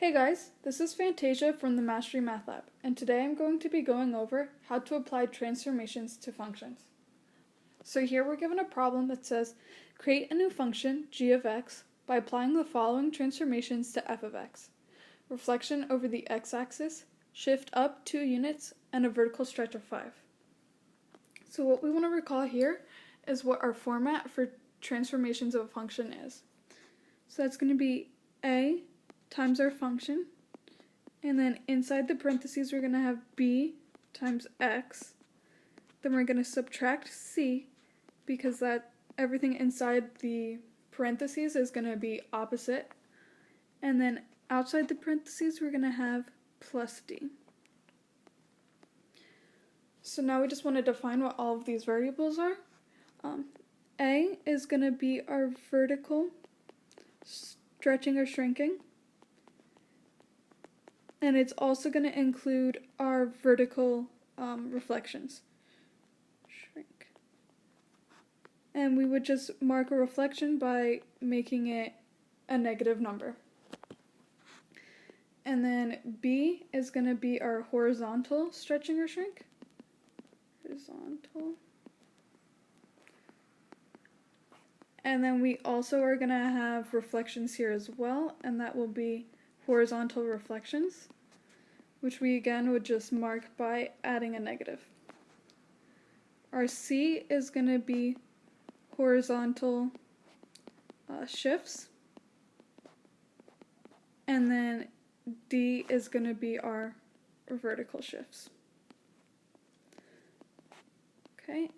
Hey guys, this is Fantasia from the Mastery Math Lab, and today I'm going to be going over how to apply transformations to functions. So here we're given a problem that says, create a new function, g of x, by applying the following transformations to f of x. Reflection over the x-axis, shift up 2 units, and a vertical stretch of 5. So what we want to recall here is what our format for transformations of a function is. So that's going to be a times our function, and then inside the parentheses we're going to have b times x. Then we're going to subtract c because that everything inside the parentheses is going to be opposite. And then outside the parentheses we're going to have plus d. So now we just want to define what all of these variables are. A is going to be our vertical stretching or shrinking. And it's also going to include our vertical reflections. Shrink. And we would just mark a reflection by making it a negative number. And then B is going to be our horizontal stretching or shrink. Horizontal. And then we also are going to have reflections here as well, and that will be horizontal reflections, which we again would just mark by adding a negative. Our C is going to be horizontal shifts, and then D is going to be our vertical shifts. Okay,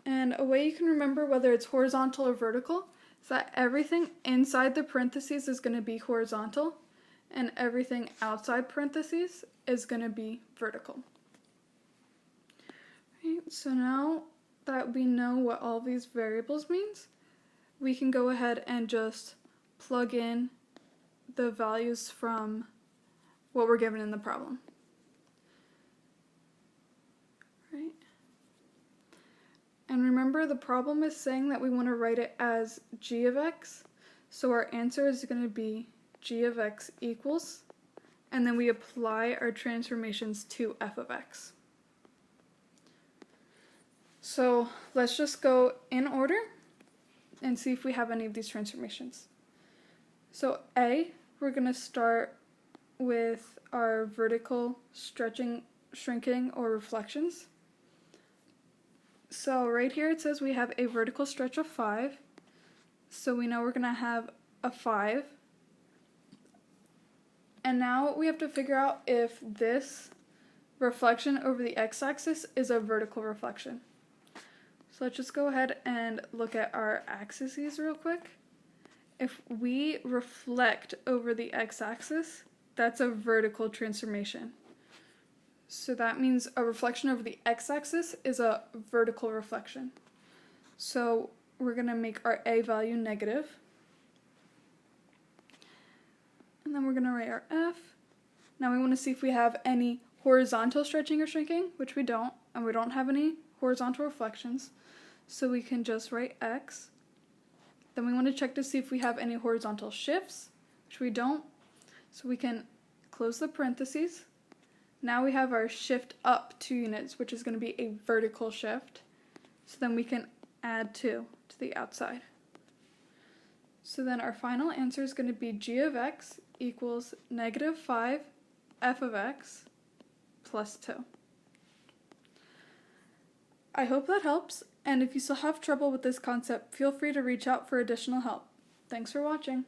and a way you can remember whether it's horizontal or vertical is that everything inside the parentheses is going to be horizontal, and everything outside parentheses is going to be vertical. Right, so now that we know what all these variables means, we can go ahead and just plug in the values from what we're given in the problem. Right. And remember, the problem is saying that we want to write it as g of x, so our answer is going to be g of x equals, and then we apply our transformations to f of x. So let's just go in order and see if we have any of these transformations. So A, we're going to start with our vertical stretching, shrinking, or reflections. So right here it says we have a vertical stretch of 5, so we know we're going to have a 5. And now we have to figure out if this reflection over the x-axis is a vertical reflection. So let's just go ahead and look at our axes real quick. If we reflect over the x-axis, that's a vertical transformation. So that means a reflection over the x-axis is a vertical reflection. So we're going to make our a value negative. And then we're going to write our f. Now we want to see if we have any horizontal stretching or shrinking, which we don't, and we don't have any horizontal reflections. So we can just write x. Then we want to check to see if we have any horizontal shifts, which we don't. So we can close the parentheses. Now we have our shift up 2 units, which is going to be a vertical shift. So then we can add 2 to the outside. So then our final answer is going to be g of x equals negative 5 f of x plus 2. I hope that helps, and if you still have trouble with this concept, feel free to reach out for additional help. Thanks for watching.